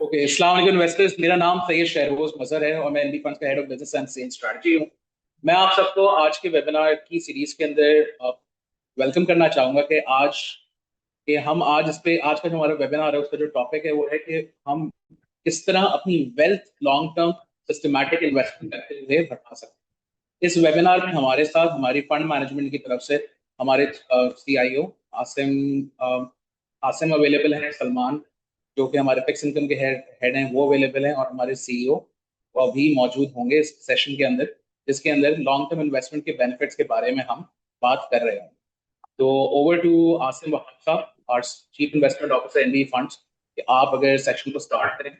Okay, अस्सलाम वालेकुम investors. मेरा नाम सैयद शहरोज मजहर है और मैं एनबी फंड्स का head of business and sales strategy हूँ। मैं आप सबको आज के वेबिनार की सीरीज के अंदर वेलकम करना चाहूंगा कि आज इस पे आज का जो हमारा वेबिनार है उसका जो टॉपिक है वो है कि हम किस तरह अपनी wealth long term systematic investment करते हुए बढ़ा सकते हैं। इस वेबिनार में हमारे साथ हमारी फंड मैनेजमेंट की तरफ से हमारे सीआईओ आसिम आसिम अवेलेबल हैं, सलमान जो कि हमारे फिक्स इनकम के हेड हैं वो अवेलेबल हैं, और हमारे सीईओ वो भी मौजूद होंगे इस सेशन के अंदर, जिसके अंदर लॉन्ग टर्म इन्वेस्टमेंट के बेनिफिट्स के बारे में हम बात कर रहे हैं। तो ओवर टू आसिम वहाब साहब, और chief investment officer NB funds, कि आप अगर सेशन को स्टार्ट करें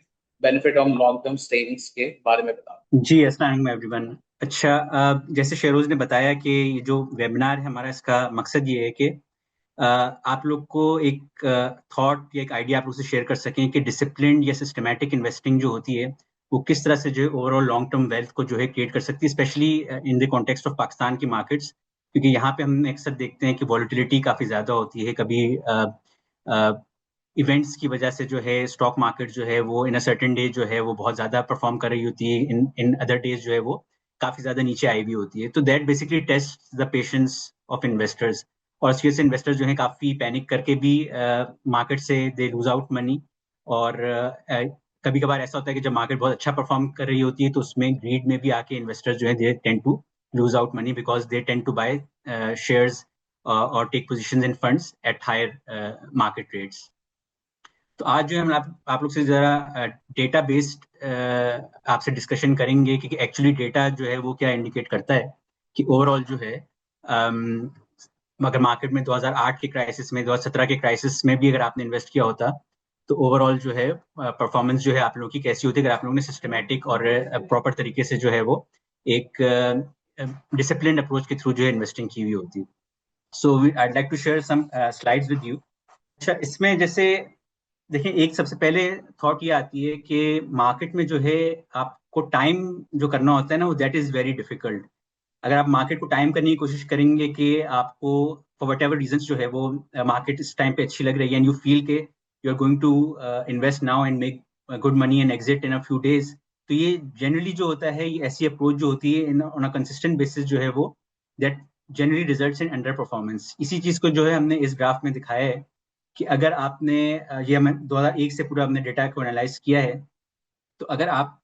benefit of long term savings के बारे में बता। जी, अस्सलाम वालेकुम एवरीवन। अच्छा, जैसे शेरोज ने बताया कि ये जो वेबिनार है हमारा, इसका मकसद ये है कि आप लोग को एक थॉट या एक आइडिया आप लोग से शेयर कर सकें कि डिसिप्लिन या सिस्टमैटिक इन्वेस्टिंग जो होती है वो किस तरह से जो है ओवरऑल लॉन्ग टर्म वेल्थ को जो है क्रिएट कर सकती है, specially in the context of Pakistan की मार्केट्स। क्योंकि यहाँ पे हम अक्सर देखते हैं कि वॉलिटिलिटी काफ़ी ज़्यादा होती है। कभी इवेंट्स की वजह से जो है स्टॉक मार्केट जो है वो इन अ सर्टेन डे जो है वो बहुत ज़्यादा परफॉर्म कर रही होती है, इन इन अदर डेज जो है वो काफ़ी ज़्यादा नीचे आई हुई होती है। तो that basically test the patience of investors, और इसकी वजह से इन्वेस्टर्स जो है काफ़ी पैनिक करके भी मार्केट से दे लूज आउट मनी। और कभी कभार ऐसा होता है कि जब मार्केट बहुत अच्छा परफॉर्म कर रही होती है तो उसमें ग्रीड में भी आके इन्वेस्टर्स जो है they tend to lose out money because they tend to buy shares और take position in funds at higher market rates. तो आज जो है हम आप लोग से जरा डेटा बेस्ड आपसे डिस्कशन करेंगे कि एक्चुअली डेटा जो है वो क्या इंडिकेट करता है कि ओवरऑल जो है अगर मार्केट में 2008 के क्राइसिस में, 2017 के क्राइसिस में भी अगर आपने इन्वेस्ट किया होता तो ओवरऑल जो है परफॉर्मेंस जो है आप लोगों की कैसी होती अगर आप लोगों ने सिस्टमेटिक और प्रॉपर तरीके से जो है वो एक डिसिप्लिन अप्रोच के थ्रू जो है इन्वेस्टिंग की हुई होती। So I like to share some slides with you. अच्छा, इसमें जैसे देखिए, एक सबसे पहले थॉट ये आती है कि मार्केट में जो है आपको टाइम जो करना होता है ना, वो दैट इज वेरी डिफिकल्ट। अगर आप मार्केट को टाइम करने की कोशिश करेंगे कि आपको फॉर वट एवर रीजन जो है वो मार्केट इस टाइम पे अच्छी लग रही है एंड यू फील के you are going to invest now and make good money and exit in a few days, तो ये जनरली जो होता है, ये ऐसी अप्रोच जो होती है ऑन अ कंसिस्टेंट बेसिस जो है वो that generally results in under performance. इसी चीज को जो है हमने इस ग्राफ में दिखाया है कि अगर आपने ये हमने 2001 से पूरा अपने डेटा को एनालाइज किया है, तो अगर आप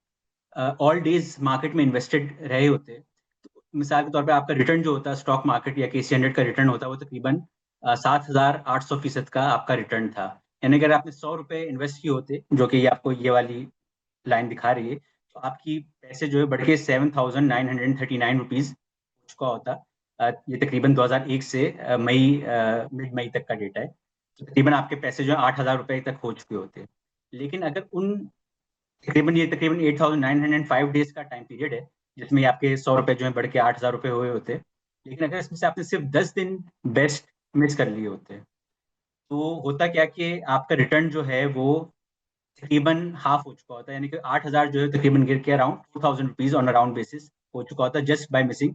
ऑल डेज मार्केट में इन्वेस्टेड रहे होते तो मिसाल के तौर पे आपका रिटर्न जो होता है स्टॉक मार्केट या KC 100 का रिटर्न होता है वो तकरीबन 7,800% का आपका रिटर्न था। यानी अगर आपने 100 रुपए इन्वेस्ट किए होते, जो कि ये आपको ये वाली लाइन दिखा रही है, तो आपकी पैसे जो है बढ़ के 7,939 रुपीज हो चुका होता। ये तकरीबन 2001 से मिड मई तक का डेटा है। तो तकरीबन आपके पैसे जो है 8,000 रुपए तक हो चुके होते। लेकिन अगर उन तकरीबन 8,905 डेज का टाइम पीरियड है जिसमें आपके 100 रुपए जो है बढ़ के 8,000 रुपए हुए होते, लेकिन अगर इसमें से आपने सिर्फ 10 दिन बेस्ट मिस कर लिए होते, तो होता क्या कि आपका रिटर्न जो है वो तकरीबन हाफ हो चुका होता है। यानी कि 8,000 जो है तकरीबन गिर के around 2,000 rupees on around basis हो चुका होता है, just by missing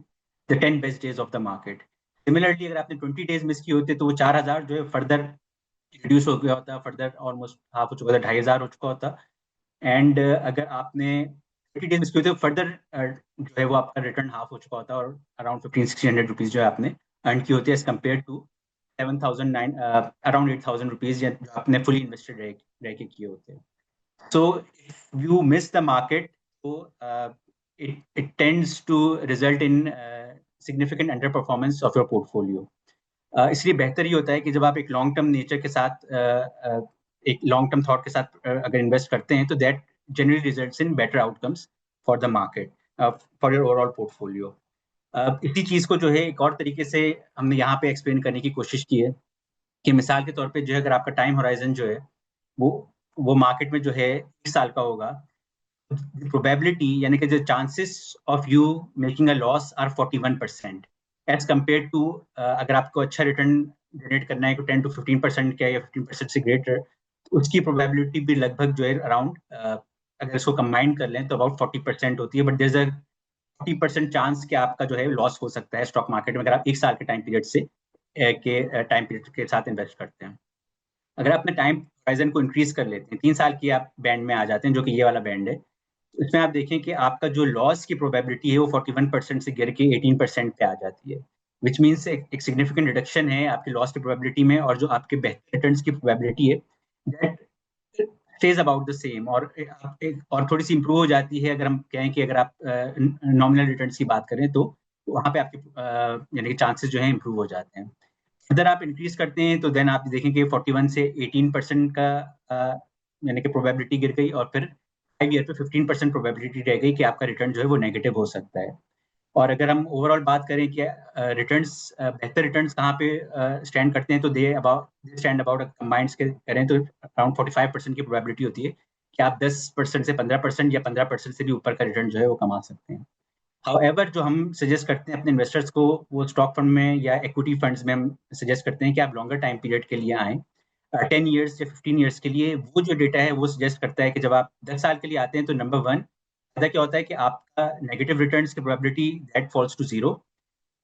the 10 best days of the market. Similarly अगर आपने 20 डेज मिस किए होते तो वो 4,000 जो है फर्दर रिड्यूस हो गया होता, फर्दर ऑलमोस्ट हाफ हो चुका होता, 2,500 हो चुका होता। एंड अगर आपने 30 डेज मिस किए होते फर्दर जो है वो आपका रिटर्न हाफ हो चुका होता और अराउंड 1500-1600 रुपीज जो है आपने अर्न की होती है as compare to 7,009 around 8,000 rupees जो आपने फुली इन्वेस्टेड रह के किए होते हैं। So if you miss the market, so it tends to result in significant underperformance of your portfolio. इसलिए बेहतर ये होता है कि जब आप एक लॉन्ग टर्म नेचर के साथ एक लॉन्ग टर्म थॉट के साथ अगर इन्वेस्ट करते हैं तो that generally results in better outcomes for the market, for your overall portfolio. इसी चीज को जो है एक और तरीके से हमने यहाँ पे एक्सप्लेन करने की कोशिश की है कि मिसाल के तौर पे जो है अगर आपका टाइम होराइजन जो है वो वो मार्केट में जो है 1 साल का होगा, प्रोबेबिलिटी यानी कि जो chances of you making a loss are 41% as compare to अगर आपको अच्छा रिटर्न जनरेट करना है तो 10 to 15% क्या या 15% से ग्रेटर, तो उसकी प्रोबेबिलिटी भी लगभग जो है अराउंड अगर इसको कंबाइन कर लें तो अबाउट 40% होती है। But there is a 40% chance कि आपका जो है लॉस हो सकता है स्टॉक मार्केट में अगर आप 1 साल के टाइम पीरियड से के टाइम पीरियड के साथ इन्वेस्ट करते हैं। अगर अपने टाइम होराइजन को इंक्रीज कर लेते हैं, 3 साल की आप बैंड में आ जाते हैं, जो कि ये वाला बैंड है, तो इसमें आप देखें कि आपका जो लॉस की प्रोबेबिलिटी है वो 41% से गिर के 18% पे आ जाती है, विच मीन्स एक सिग्निफिकेंट रिडक्शन है आपकी लॉस की प्रोबेबिलिटी में, और जो आपके बेहतर रिटर्न्स की प्रोबेबिलिटी है that stage about the same, और थोड़ी सी इंप्रूव हो जाती है। अगर हम कहें कि अगर आप नॉमिनल रिटर्न्स की बात करें तो वहाँ पे आपके यानी कि चांसेस जो है इंप्रूव हो जाते हैं। अगर आप इंक्रीज करते हैं तो देन आप देखेंगे 41 से 18% का यानी कि प्रोबेबिलिटी गिर गई, और फिर 5 ईयर पे 15% प्रोबेबिलिटी रह गई कि आपका रिटर्न जो है वो नेगेटिव हो सकता है। और अगर हम ओवरऑल बात करें कि रिटर्न्स बेहतर रिटर्न्स कहाँ पे स्टैंड करते हैं, तो दे स्टैंड अबाउट कंबाइंड के करें तो अराउंड 45% की प्रोबेबिलिटी होती है कि आप 10% से 15% या 15% से भी ऊपर का रिटर्न जो है वो कमा सकते हैं। हाउएवर जो हम सजेस्ट करते हैं अपने इन्वेस्टर्स को, वो स्टॉक फंड में या इक्विटी फंड्स में हम सजेस्ट करते हैं कि आप लॉन्गर टाइम पीरियड के लिए आएँ, 10 ईयर्स या 15 ईयर्स के लिए। वो जो डेटा है वो सजेस्ट करता है कि जब आप 10 साल के लिए आते हैं तो नंबर वन, ऐसा क्या होता है कि आपका नेगेटिव रिटर्न्स की probability that falls to zero.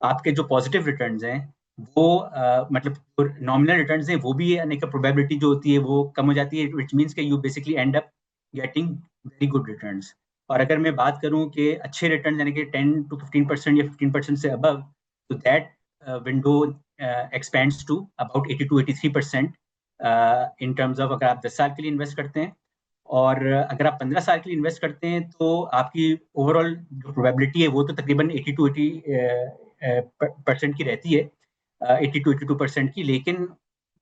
आपके जो पॉजिटिव रिटर्न्स हैं वो मतलब नॉमिनल रिटर्न्स हैं वो भी यानी कि प्रोबेबिलिटी जो होती है वो कम हो जाती है, विच मीन्स कि you basically and up getting very good returns. और अगर मैं बात करूं कि अच्छे रिटर्न यानी कि 10 to 15% या 15% से अबव, तो that window expands to about 80 to 83% in terms of, अगर आप 10 साल के लिए इन्वेस्ट करते हैं। और अगर आप 15 साल के लिए इन्वेस्ट करते हैं तो आपकी ओवरऑल जो प्रोबेबिलिटी है वो तो तकरीबन 80 to 80% की रहती है, 80 to 82% की, लेकिन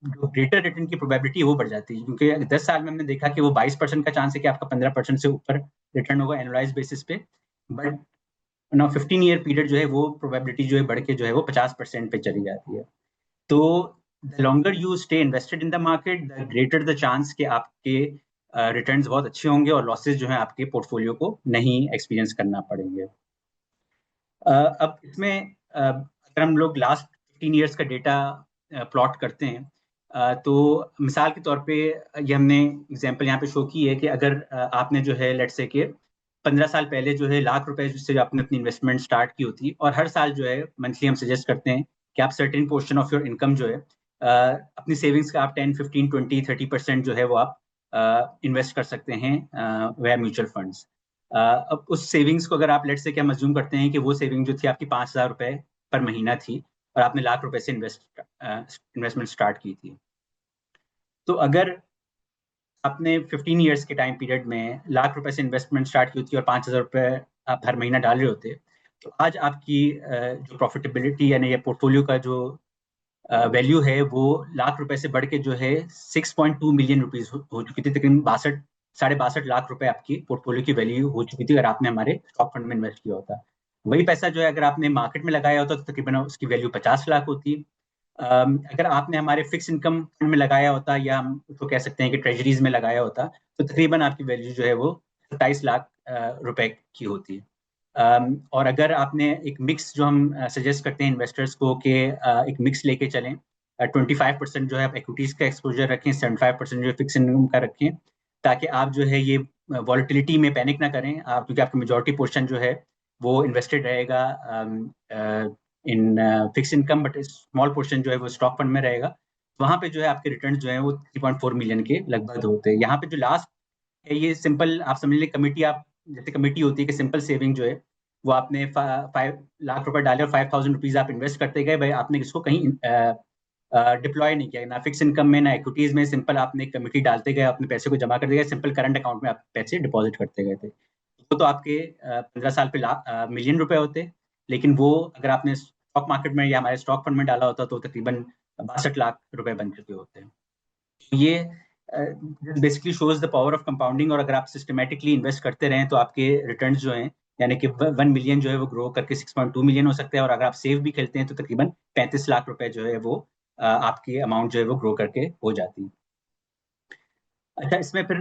जो ग्रेटर रिटर्न की प्रोबेबिलिटी है वो बढ़ जाती है, क्योंकि 10 साल में हमने देखा कि वो 22% का चांस है कि आपका 15% से ऊपर रिटर्न होगा एनुअलाइज बेसिस पे। बट ना 15 ईयर पीरियड जो है वो प्रोबेबिलिटी जो है बढ़ के जो है वो 50% पे चली जाती है। तो the longer you stay invested in the market, the greater the chance कि आपके रिटर्न्स बहुत अच्छे होंगे और लॉसेज जो है आपके पोर्टफोलियो को नहीं एक्सपीरियंस करना पड़ेंगे। अब इसमें अगर हम लोग लास्ट 15 ईयर्स का डेटा प्लॉट करते हैं, तो मिसाल के तौर पे ये हमने एग्जांपल यहाँ पे शो की है कि अगर आपने जो है लेट्स से कि 15 साल पहले जो है ₹1,00,000 से आपने अपनी इन्वेस्टमेंट स्टार्ट की होती, और हर साल जो है मंथली हम सजेस्ट करते हैं कि आप certain portion of your income जो है अपनी सेविंग्स का आप 10, 15, 20, 30% जो है वो आप इन्वेस्ट कर सकते हैं वह म्यूचुअल फंड्स। अब उस सेविंग्स को अगर आप लेट से क्या मज्यूम करते हैं कि वो सेविंग जो थी आपकी ₹5,000 पर महीना थी, और आपने ₹1,00,000 से इन्वेस्टमेंट स्टार्ट की थी, तो अगर आपने 15 ईयर्स के टाइम पीरियड में ₹1,00,000 से इन्वेस्टमेंट स्टार्ट की होती और ₹5,000 आप हर महीना डाल रहे होते, तो आज आपकी जो प्रॉफिटेबिलिटी यानी ये पोर्टफोलियो का जो वैल्यू है वो ₹1,00,000 से बढ़ के जो है 6.2 मिलियन रुपीज हो चुकी थी। तकरीबन 62.5 लाख रुपए आपकी पोर्टफोलियो की वैल्यू हो चुकी थी अगर आपने हमारे स्टॉक फंड में इन्वेस्ट किया होता। वही पैसा जो है अगर आपने मार्केट में लगाया होता तो तकरीबन उसकी वैल्यू 50 लाख होती। अगर आपने हमारे फिक्स इनकम फंड में लगाया होता, या हम उसको कह सकते हैं कि ट्रेजरीज में लगाया होता, तो तकरीबन आपकी वैल्यू जो है वो 27 लाख रुपए की होती। और अगर आपने एक मिक्स जो हम सजेस्ट करते हैं इन्वेस्टर्स को कि एक मिक्स लेके चलें, 25% जो है आप इक्विटीज का एक्सपोजर रखें, 75% जो है फिक्स इनकम का रखें, ताकि आप जो है ये वॉलिटिलिटी में पैनिक ना करें आप, क्योंकि आपका मेजोरिटी पोर्शन जो है वो इन्वेस्टेड रहेगा in fix income, but small portion जो है वो स्टॉक फंड में रहेगा। वहाँ पे जो है आपके रिटर्न जो है वो 3.4 मिलियन के लगभग होते हैं। यहाँ पे जो लास्ट है ये सिंपल आप समझ लीजिए कमिटी, आप जैसे कमिटी होती है कि सिंपल सेविंग जो है वो आपने 5 लाख रुपए डाले और 5,000 रुपीज आप इन्वेस्ट करते गए, भाई आपने इसको कहीं डिप्लॉय नहीं किया, ना फिक्स इनकम में ना इक्विटीज में, सिंपल आपने कमिटी डालते गए, अपने पैसे को जमा करते गए, सिंपल करंट अकाउंट में आप पैसे डिपॉजिट करते गए थे। तो आपके 15 साल पे मिलियन रुपए होते, लेकिन वो अगर आपने स्टॉक मार्केट में या हमारे स्टॉक फंड में डाला होता तो तकरीबन 62 लाख रुपए बन चुके होते हैं। तो ये basically shows the power of compounding, और अगर आप सिस्टमेटिकली इन्वेस्ट करते रहें तो आपके रिटर्न्स जो हैं यानी कि 1 मिलियन जो है वो ग्रो करके 6.2 मिलियन हो सकते हैं, और अगर आप सेव भी खेलते हैं तो तकरीबन 35 लाख रुपए जो है वो आपकी अमाउंट जो है वो ग्रो करके हो जाती है। अच्छा, इसमें फिर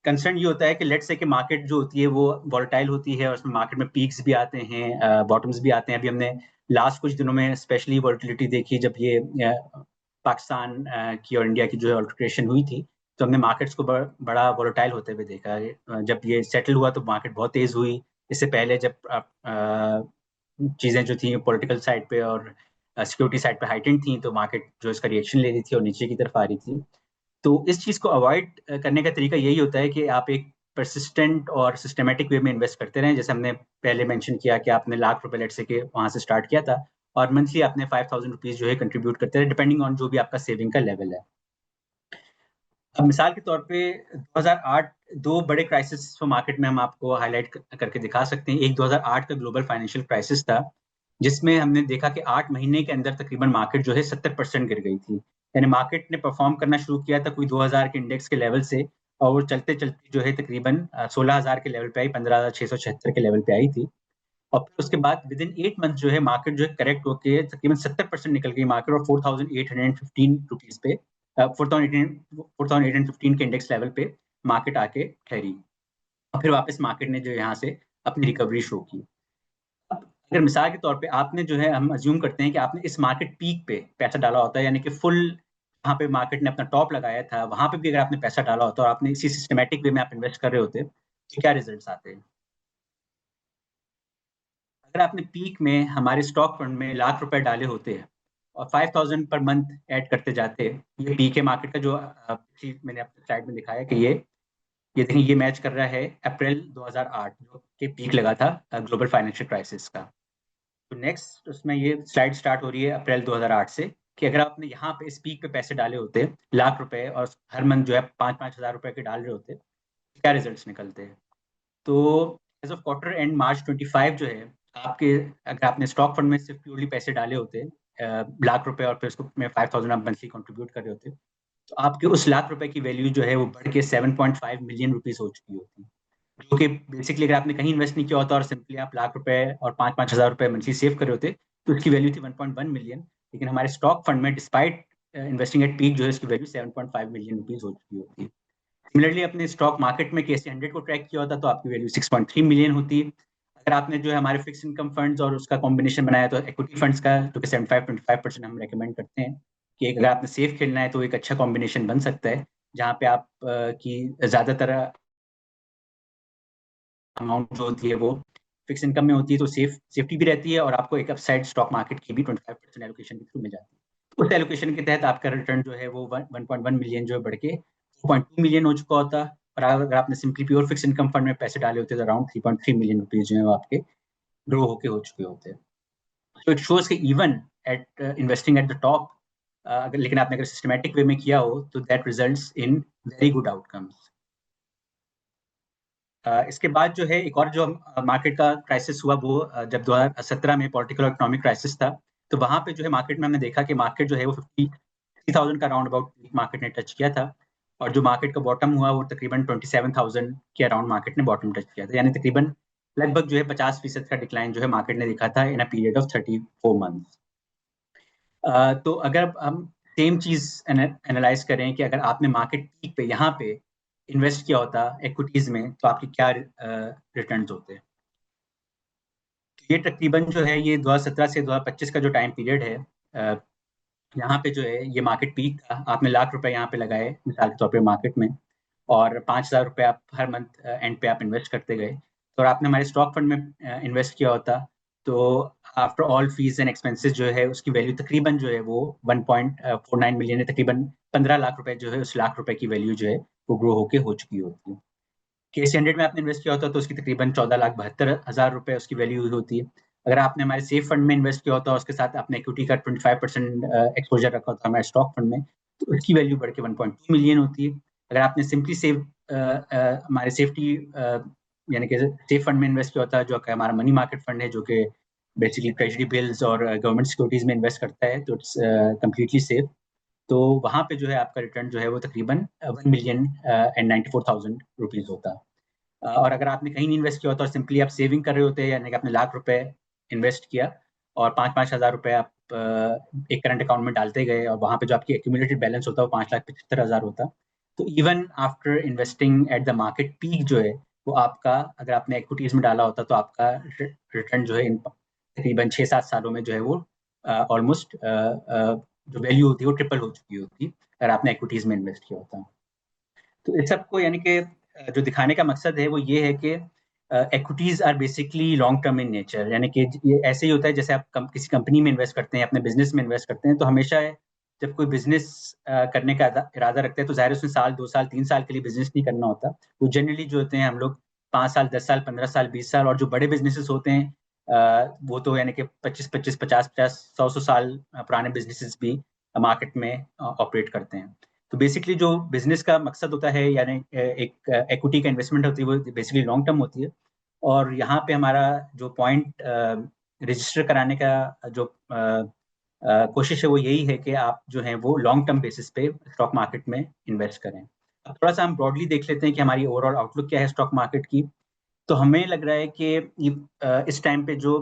कंसर्न ये होता है कि लेट्स से कि मार्केट जो होती है वो वॉलेटाइल होती है, और उसमें मार्केट में पीक्स भी आते हैं, बॉटम्स भी आते हैं। अभी हमने लास्ट कुछ दिनों में स्पेशली वॉलेटिलिटी देखी जब ये पाकिस्तान की और इंडिया की जो है अल्टरनेशन हुई थी, तो हमने मार्केट्स को बड़ा वॉलेटाइल होते हुए देखा है। जब ये सेटल हुआ तो मार्केट बहुत तेज हुई। इससे पहले जब चीज़ें जो थी पॉलिटिकल साइड पे और सिक्योरिटी साइड पे हाइटेंड थी, तो मार्केट जो इसका रिएक्शन ले रही थी और नीचे की तरफ आ रही थी। तो इस चीज़ को अवॉइड करने का तरीका यही होता है कि आप एक परसिस्टेंट और सिस्टमेटिक वे में इन्वेस्ट करते रहें। जैसे हमने पहले मेंशन किया कि आपने ₹1,00,000 लेट्स से के वहाँ से स्टार्ट किया था और मंथली आपने ₹5,000 जो है कंट्रीब्यूट करते रहे, डिपेंडिंग ऑन जो भी आपका सेविंग का लेवल है। अब मिसाल के तौर पे 2008 दो बड़े क्राइसिस फॉर मार्केट में हम आपको हाईलाइट करके दिखा सकते हैं। एक 2008 का ग्लोबल फाइनेंशियल क्राइसिस था, जिसमें हमने देखा कि 8 महीने के अंदर तकरीबन मार्केट जो है 70% गिर गई थी। यानी मार्केट ने परफॉर्म करना शुरू किया था कोई 2000 के इंडेक्स के लेवल से, और वो चलते चलते जो है तकरीबन 16,000 के लेवल पे आई, 15,676 के लेवल पे आई थी। और फिर उसके बाद विद इन 8 मंथ जो है मार्केट जो है करेक्ट होकर तकरीबन 70% निकल गई मार्केट, और 4,815 रुपीज पे 4,815 के इंडेक्स लेवल पे मार्केट आके ठहरी, और फिर वापस मार्केट ने जो यहाँ से अपनी रिकवरी शो की। अब अगर मिसाल के तौर पे आपने जो है, हम अज्यूम करते हैं कि आपने इस मार्केट पीक पे पैसा डाला होता है, यानी कि फुल जहाँ पे मार्केट ने अपना टॉप लगाया था वहां पे भी अगर आपने पैसा डाला होता और आपने इसी सिस्टमेटिक वे में आप इन्वेस्ट कर रहे होते, तो क्या रिजल्ट्स आते हैं? अगर आपने पीक में हमारे स्टॉक फंड में ₹1,00,000 डाले होते हैं और 5,000 पर मंथ ऐड करते जाते, ये पीक है मार्केट का, जो मैंने अपने स्लाइड में दिखाया कि ये देखिए, ये मैच कर रहा है अप्रैल 2008 जो कि पीक लगा था ग्लोबल फाइनेंशियल क्राइसिस का। तो नेक्स्ट उसमें ये स्लाइड स्टार्ट हो रही है अप्रैल 2008 से, कि अगर आपने यहाँ पे इस पीक पे पैसे डाले होते ₹1,00,000 और हर मंथ जो है 5,000 के डाल रहे होते, तो क्या रिजल्ट्स निकलते हैं? तो एज ऑफ क्वार्टर एंड मार्च 25 जो है आपके, अगर आपने स्टॉक फंड में सिर्फ प्योरली पैसे डाले होते ₹1,00,000 और फिर उसको में 5,000 आप मंथली कंट्रीब्यूट कर रहे होते, तो आपके उस ₹1,00,000 की वैल्यू जो है वो बढ़ के 7.5 मिलियन रुपीस हो चुकी होती, जो कि बेसिकली अगर आपने कहीं इन्वेस्ट नहीं किया होता और सिंपली आप ₹1,00,000 और 5,000 मंथली सेव कर रहे होते, तो उसकी वैल्यू थी 1.1 मिलियन। लेकिन हमारे स्टॉक फंड में डिस्पाइट इन्वेस्टिंग एट पीक जो है उसकी वैल्यू 7.5 मिलियन रुपीस हो चुकी होती है। सिमिलरली अपने स्टॉक मार्केट में कैसे 100 को ट्रैक किया होता तो आपकी वैल्यू 6.3 मिलियन होती। अगर आपने जो है हमारे फिक्स इनकम फंड्स और उसका कॉम्बिनेशन बनाया तो इक्विटी फंड्स का, जो कि 75-25% हम रेकमेंड करते हैं कि अगर आपने सेफ खेलना है तो एक अच्छा कॉम्बिनेशन बन सकता है, जहाँ पे आप की ज़्यादातर अमाउंट जो होती है वो फिक्स इनकम में होती है, तो सेफ्टी भी रहती है और आपको एक अपसाइड स्टॉक मार्केट की भी 25% एलोकेशन के थ्रू मिल जाती है। उस एलोकेशन के तहत आपका रिटर्न जो है वो 1.1 मिलियन जो है बढ़ के 2.2 मिलियन हो चुका होता। और अगर आपने simply pure fix income fund में पैसे डाले होते तो अराउंड 3.3 मिलियन रुपीज जो है वो आपके ग्रो होके हो चुके होते हैं। तो इट शोज कि even at investing at the top, अगर लेकिन आपने अगर सिस्टमैटिक वे में किया हो तो that results in very good outcomes. इसके बाद जो है एक और जो मार्केट का क्राइसिस हुआ वो जब 2017 में पॉलिटिकल और इकोनॉमिक क्राइसिस था, तो वहां पे जो है मार्केट में हमने देखा कि मार्केट जो है वो 50,000 का राउंड अबाउट मार्केट ने टच किया था, और जो मार्केट का बॉटम हुआ वो तकरीबन 27,000 के अराउंड मार्केट ने बॉटम टच किया था, यानी तकरीबन लगभग जो है 50% का डिक्लाइन जो है मार्केट ने दिखा था इन अ पीरियड ऑफ 34 मंथ्स। तो अगर हम सेम चीज एनालाइज करें कि अगर आपने मार्केट पीक पे यहाँ पे इन्वेस्ट किया होता इक्विटीज में तो आपके क्या रिटर्न्स होते। ये तकरीबन जो है ये 2017 से 2025 का जो टाइम पीरियड है, यहाँ पे जो है ये मार्केट पीक था, आपने ₹1,00,000 यहाँ पे लगाए मिसाल के तौर पे मार्केट में, और ₹5,000 आप हर मंथ एंड पे आप इन्वेस्ट करते गए, तो आपने हमारे स्टॉक फंड में इन्वेस्ट किया होता, तो after all fees and expenses जो है उसकी वैल्यू तकरीबन जो है वो 1.49 मिलियन है, तकरीबन 15 लाख रुपए जो है उस ₹1,00,000 की वैल्यू जो है वो ग्रो होके हो चुकी होती है। केसी 100 में आपने इन्वेस्ट किया होता तो उसकी तकरीबन 14,72,000 रुपए उसकी वैल्यू हुई होती है। अगर आपने हमारे सेफ फंड में इन्वेस्ट किया होता और उसके साथ आपने इक्विटी का 25% एक्सपोजर रखा होता हमारे स्टॉक फंड में, तो उसकी वैल्यू बढ़ के 1.2 मिलियन होती है। अगर आपने सिंपली सेव हमारे सेफ्टी यानी कि सेफ फंड में इन्वेस्ट किया होता है, जो कि हमारा मनी मार्केट फंड है, जो कि बेसिकली ट्रेजरी बिल्स और गवर्नमेंट सिक्योरिटीज में इन्वेस्ट करता है, तो इट्स कम्प्लीटली सेफ। तो वहाँ पे जो है आपका रिटर्न जो है वो तकरीबन 1,94,000 रुपीज होता है। और अगर आपने कहीं नहीं इन्वेस्ट किया होता और सिंपली आप सेविंग कर रहे होते, यानी कि आपने ₹1,00,000 इन्वेस्ट किया और 5-5 हज़ार रुपए आप एक करंट अकाउंट में डालते गए, और वहाँ पे जो आपकी एक्यूमुलेटेड बैलेंस होता है वो 5,75,000 होता। तो even after investing at the market peak जो है वो आपका, अगर आपने इक्विटीज में डाला होता तो आपका रिटर्न जो है इन तकरीबन 6-7 सालों में जो है वो ऑलमोस्ट जो वैल्यू होती है वो ट्रिपल हो चुकी होती अगर आपने इक्विटीज में इन्वेस्ट किया होता। तो इस सबको यानी कि जो दिखाने का मकसद है वो ये है कि equities are basically long term in nature, यानी कि ये ऐसे ही होता है जैसे आप किसी कंपनी में इन्वेस्ट करते हैं, अपने बिजनेस में इन्वेस्ट करते हैं, तो हमेशा जब कोई बिजनेस करने का इरादा रखते हैं तो जाहिर है उसमें साल 2 साल 3 साल के लिए बिजनेस नहीं करना होता। वो जनरली जो होते हैं हम लोग 5 साल 10 साल 15 साल 20 साल, और जो बड़े बिजनेसेस होते हैं वो तो यानी कि 25 50 100 साल पुराने बिजनेसेस भी मार्केट में ऑपरेट करते हैं। तो बेसिकली जो बिजनेस का मकसद होता है, यानी एक इक्विटी का इन्वेस्टमेंट होती है, वो बेसिकली लॉन्ग टर्म होती है। और यहाँ पे हमारा जो पॉइंट रजिस्टर कराने का जो कोशिश है वो यही है कि आप जो है वो लॉन्ग टर्म बेसिस पे स्टॉक मार्केट में इन्वेस्ट करें। अब थोड़ा सा हम ब्रॉडली देख लेते हैं कि हमारी ओवरऑल आउटलुक क्या है स्टॉक मार्केट की। तो हमें लग रहा है कि इस टाइम पे जो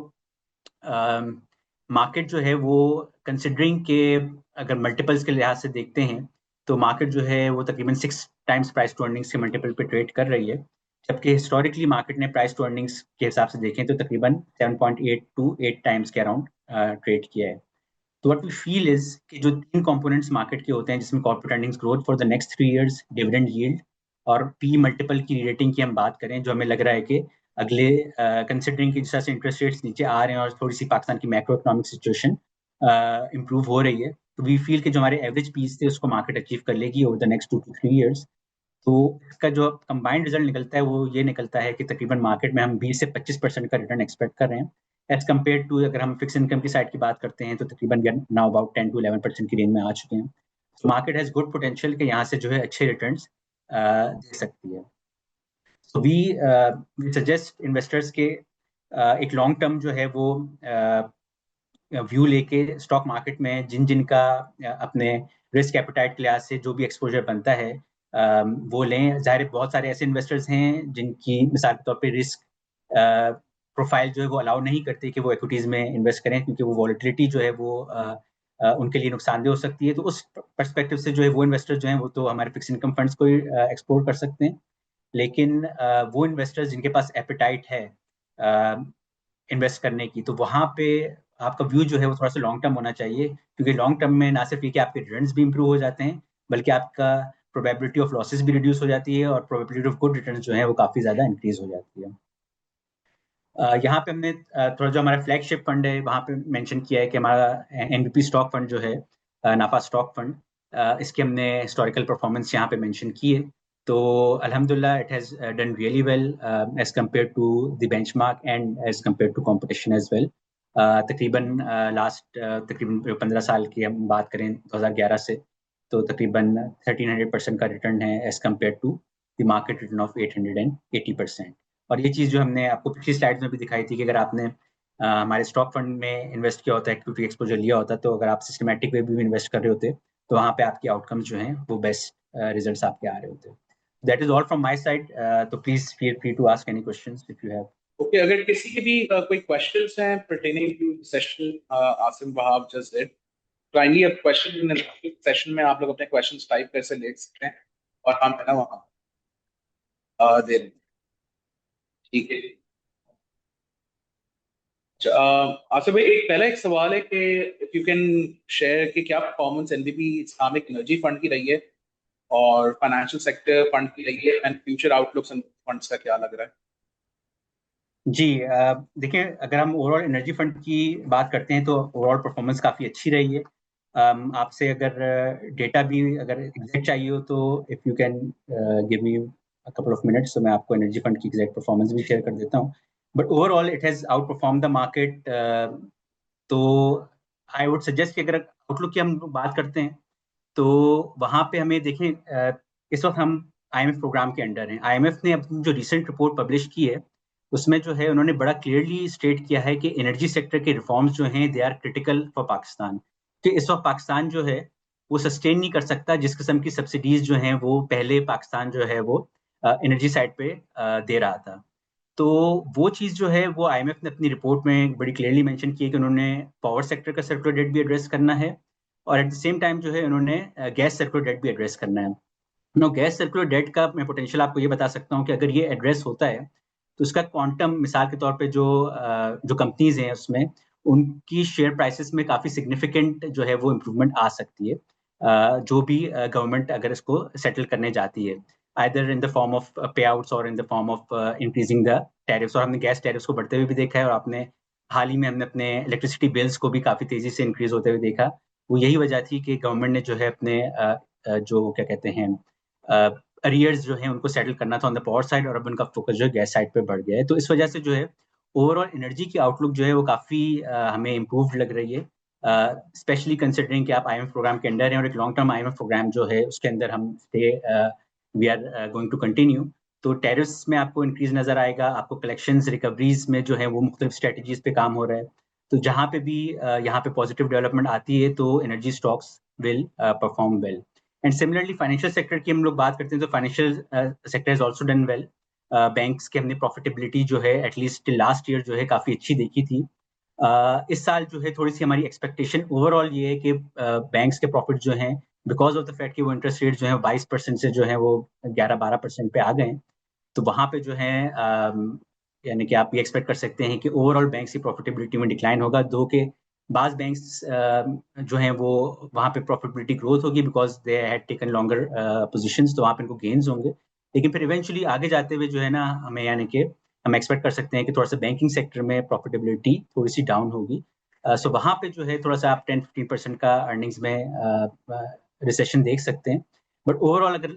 मार्केट जो है वो कंसिडरिंग के अगर मल्टीपल्स के लिहाज से देखते हैं तो मार्केट जो है वो तकरीबन 6 टाइम्स प्राइस टू अर्निंग्स के मल्टीपल पे ट्रेड कर रही है, जबकि हिस्टोरिकली मार्केट ने प्राइस टू अर्निंग्स के हिसाब से देखें तो तकरीबन 7.8 टू 8 टाइम्स के अराउंड ट्रेड किया है। तो व्हाट वी फील इज कि जो 3 कंपोनेंट्स मार्केट के होते हैं, जिसमें corporate earnings growth for the next 3 years, dividend yield और पी मल्टीपल की रेटिंग की हम बात करें, जो हमें लग रहा है कि अगले कंसिडरिंग की जिस तरह से इंटरेस्ट रेट्स नीचे आ रहे हैं और थोड़ी सी पाकिस्तान की मैक्रो इकोनॉमिक सिचुएशन इंप्रूव हो रही है, तो वी फील कि जो हमारे एवरेज पीस थे उसको मार्केट अचीव कर लेगी over the next 2 to 3 years. तो इसका जो कंबाइंड रिजल्ट निकलता है वो ये निकलता है कि तकरीबन मार्केट में हम 20 से 25% का रिटर्न एक्सपेक्ट कर रहे हैं, एज कम्पेयर टू अगर हम फिक्स इनकम की साइड की बात करते हैं तो तकरीबन नाउ अबाउट 10 to 11% की रेंज में आ चुके हैं। तो मार्केट हैज गुड पोटेंशियल कि यहाँ से जो है अच्छे रिटर्न्स दे सकती है। सो वी सजेस्ट इन्वेस्टर्स के एक लॉन्ग टर्म जो है वो व्यू लेके स्टॉक मार्केट में जिन जिन का अपने रिस्क एपेटाइट के लिहाज से जो भी एक्सपोजर बनता है वो लें। जाहिर बहुत सारे ऐसे इन्वेस्टर्स हैं जिनकी मिसाल के तौर पे रिस्क प्रोफाइल जो है वो अलाउ नहीं करती कि वो इक्विटीज में इन्वेस्ट करें, क्योंकि वो वॉलेटिलिटी जो है वो उनके लिए नुकसानदेह हो सकती है। तो उस पर्सपेक्टिव से जो है वो इन्वेस्टर्स जो हैं वो तो हमारे फिक्स इनकम फंड्स को एक्सप्लोर कर सकते हैं, लेकिन वो इन्वेस्टर्स जिनके पास एपेटाइट है इन्वेस्ट करने की, तो वहाँ पे आपका व्यू जो है वो थोड़ा सा लॉन्ग टर्म होना चाहिए, क्योंकि लॉन्ग टर्म में ना सिर्फ ये कि आपके रिटर्न्स भी इंप्रूव हो जाते हैं, बल्कि आपका प्रोबेबिलिटी ऑफ लॉसेस भी रिड्यूस हो जाती है और प्रोबेबिलिटी ऑफ गुड रिटर्न्स जो है वो काफ़ी ज़्यादा इंक्रीज हो जाती है। यहाँ पे हमने थोड़ा जो हमारा फ्लैगशिप फंड है वहाँ पे मेंशन किया है कि हमारा एनबीपी स्टॉक फंड जो है, नाफा स्टॉक फंड, इसके हमने हिस्टोरिकल परफॉर्मेंस यहाँ पे मेंशन की है। तो अल्हम्दुलिल्लाह it has done really well as compare to the benchmark and as compare to competition as well. तकरीबन लास्ट तकरीबन 15 साल की हम बात करें 2011 से, तो तकरीबन 1300% का रिटर्न है as compare to the market return of 880%। और ये चीज़ जो हमने आपको पिछली स्लाइड्स में भी दिखाई थी कि अगर आपने हमारे स्टॉक फंड में इन्वेस्ट किया होता है, इक्विटी एक्सपोजर लिया होता, तो अगर आप सिस्टमैटिक वे भी इन्वेस्ट कर रहे होते तो वहाँ पे आपके आउटकम्स जो हैं वो बेस्ट रिजल्ट्स आपके आ रहे होते। That is all from my side, तो please feel free to ask any questions if you have. Okay, अगर किसी के भी कोई क्वेश्चंस हैं pertaining to session Asim Wahab just did, kindly अब क्वेश्चन इन सेशन में आप लोग अपने क्वेश्चंस टाइप करके ले सकते हैं और हम है ना वहाँ दे देंगे। ठीक है। आसिफ भाई, एक सवाल है कि इफ यू कैन शेयर कि क्या performance NDB Islamic energy fund की रही है और फाइनेंशियल सेक्टर फंड की रही है, and future outlooks end funds का क्या लग रहा है? जी, देखिए अगर हम ओवरऑल एनर्जी फंड की बात करते हैं तो ओवरऑल परफॉर्मेंस काफ़ी अच्छी रही है। आपसे अगर डेटा भी अगर एग्जैक्ट चाहिए हो तो if you can give me a couple of minutes, तो मैं आपको एनर्जी फंड की एग्जैक्ट परफॉर्मेंस भी शेयर कर देता हूँ। But overall it has out perform the market. तो आई वुड सजेस्ट कि अगर आउटलुक की हम बात करते हैं तो वहाँ पे हमें देखें, इस वक्त हम आईएमएफ प्रोग्राम के अंडर हैं। आईएमएफ ने अपनी जो रिसेंट रिपोर्ट पब्लिश की है उसमें जो है उन्होंने बड़ा क्लियरली स्टेट किया है कि एनर्जी सेक्टर के रिफॉर्म्स जो हैं they are critical for Pakistan. कि इस वक्त पाकिस्तान जो है वो सस्टेन नहीं कर सकता जिस किस्म की सब्सिडीज जो हैं वो पहले पाकिस्तान जो है वो एनर्जी साइड पे दे रहा था। तो वो चीज़ जो है वो आईएमएफ ने अपनी रिपोर्ट में बड़ी क्लियरली मेंशन की है कि उन्होंने पावर सेक्टर का सर्कुलर डेट भी एड्रेस करना है और एट द सेम टाइम जो है उन्होंने गैस सर्कुलर डेट भी एड्रेस करना है। नो, गैस सर्कुलर डेट का मैं पोटेंशियल आपको ये बता सकता हूँ कि अगर ये एड्रेस होता है तो उसका क्वांटम, मिसाल के तौर पे जो कंपनीज हैं उसमें उनकी शेयर प्राइसेस में काफ़ी सिग्निफिकेंट जो है वो इम्प्रूवमेंट आ सकती है, जो भी गवर्नमेंट अगर इसको सेटल करने जाती है, either in the form of पे आउट्स और in the form of increasing the tariffs. और हमने गैस टैरिफ्स को बढ़ते हुए भी देखा है और आपने हाल ही में हमने अपने इलेक्ट्रिसिटी बिल्स को भी काफ़ी तेज़ी से इंक्रीज होते हुए देखा। वो यही वजह थी कि गवर्नमेंट ने जो है अपने जो क्या कहते हैं अरियर्स जो है उनको सेटल करना था ऑन द पावर साइड, और अब उनका फोकस जो है गैस साइड पे बढ़ गया है। तो इस वजह से जो है ओवरऑल एनर्जी की आउटलुक जो है वो काफ़ी हमें इम्प्रूव्ड लग रही है, स्पेशली कंसिडरिंग कि आप आईएमएफ प्रोग्राम के अंडर हैं और एक लॉन्ग टर्म आईएमएफ प्रोग्राम जो है उसके अंदर हम we are going to continue. तो टेरिफ्स में आपको इंक्रीज नजर आएगा, आपको कलेक्शंस रिकवरीज में जो है वो मुख्तलिफ स्ट्रेटजीज पे काम हो रहा है। तो जहाँ पे भी यहाँ पे पॉजिटिव डेवलपमेंट आती है तो energy stocks will perform well. And similarly financial sector की हम लोग बात करते हैं तो financial sector is also done well. Banks की हमने प्रॉफिटेबिलिटी जो है एटलीस्ट लास्ट ईयर जो है काफ़ी अच्छी देखी थी। इस साल जो है थोड़ी सी हमारी एक्सपेक्टेशन ओवरऑल ये है कि बैंक्स के प्रॉफिट जो हैं बिकॉज ऑफ द फैक्ट कि वो इंटरेस्ट रेट जो है 22% से जो है वो 11-12% पे आ गए हैं, तो वहाँ पे जो है यानी कि आप ये एक्सपेक्ट कर सकते हैं कि ओवरऑल बैंक्स की प्रॉफिटेबिलिटी में डिक्लाइन होगा, दो के बाज बैंक्स जो हैं वो वहाँ पे प्रॉफिटेबिलिटी ग्रोथ होगी because they had taken longer positions, तो वहाँ पे इनको गेन्स होंगे। लेकिन फिर इवेंचुअली आगे जाते हुए जो है ना हमें यानी कि हम एक्सपेक्ट कर सकते हैं कि थोड़ा सा बैंकिंग सेक्टर में प्रॉफिटेबिलिटी थोड़ी सी डाउन होगी। सो वहाँ पे जो है थोड़ा सा आप 10-15% का अर्निंग्स में रिसेशन देख सकते हैं। बट ओवरऑल अगर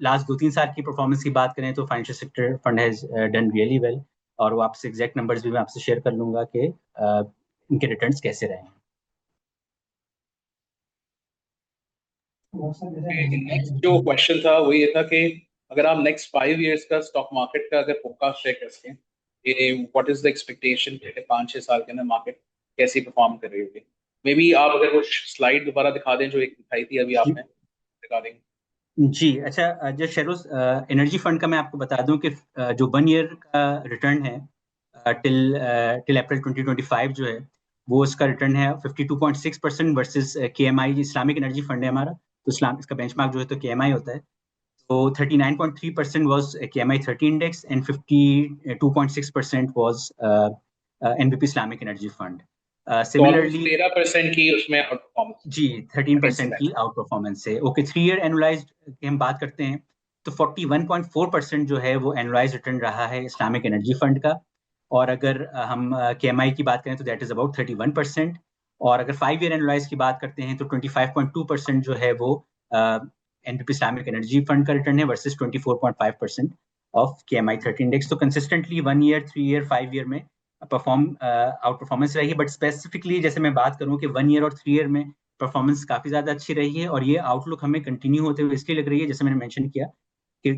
लास्ट 2-3 साल की परफॉर्मेंस की बात करें तो financial sector fund has done really well, और वो आपसे एग्जैक्ट नंबर्स भी मैं आपसे शेयर कर लूंगा कि इनके रिटर्न्स कैसे रहे हैं। नेक्स्ट जो क्वेश्चन था वो ये था कि अगर आप नेक्स्ट 5 इयर्स का स्टॉक मार्केट का अगर फोरकास्ट शेयर कर सकें कि व्हाट इज द एक्सपेक्टेशन कि 5-6 साल के अंदर मार्केट कैसी परफॉर्म कर रही होगी। मे बी आप अगर वो स्लाइड दोबारा दिखा दें जो एक दिखाई थी अभी आपने रिगार्डिंग। जी अच्छा, जो शेरोज एनर्जी फंड का मैं आपको बता दूं कि जो 1 ईयर का रिटर्न है टिल टिल अप्रैल 2025 जो है वो इसका रिटर्न है 52.6% वर्सेस केएमआई इस्लामिक एनर्जी फंड है हमारा। तो इस्लाम इसका बेंचमार्क जो है तो केएमआई होता है। तो 39.3% was KMI 30 index and 52.6% was NBP Islamic Energy Fund. तो ऑलमोस्ट Similarly, 13% की उसमें आउट परफॉर्मेंस जी 13% अगेंस्ट। की आउट परफॉर्मेंस है। ओके, 3 ईयर एनुलाइज्ड की हम बात करते हैं तो 41.4% जो है वो एनुलाइज रिटर्न रहा है इस्लामिक एनर्जी फंड का। और अगर हम केएमआई की बात करें तो दैट इज अबाउट 31%। और अगर 5 ईयर एनुलाइज की बात करते हैं तो 25.2% जो है वो एनपीपी इस्लामिक एनर्जी फंड का रिटर्न है वर्सेस 24.5% ऑफ केएमआई 30 इंडेक्स। तो कंसिस्टेंटली 1 ईयर, 3 ईयर, 5 ईयर में परफॉर्म आउट परफॉर्मेंस रही है। बट स्पेसिफिकली जैसे मैं बात करूं कि 1 ईयर और 3 ईयर में परफॉर्मेंस काफी ज्यादा अच्छी रही है, और ये आउटलुक हमें कंटिन्यू होते हुए इसलिए लग रही है जैसे मैंने मेंशन किया कि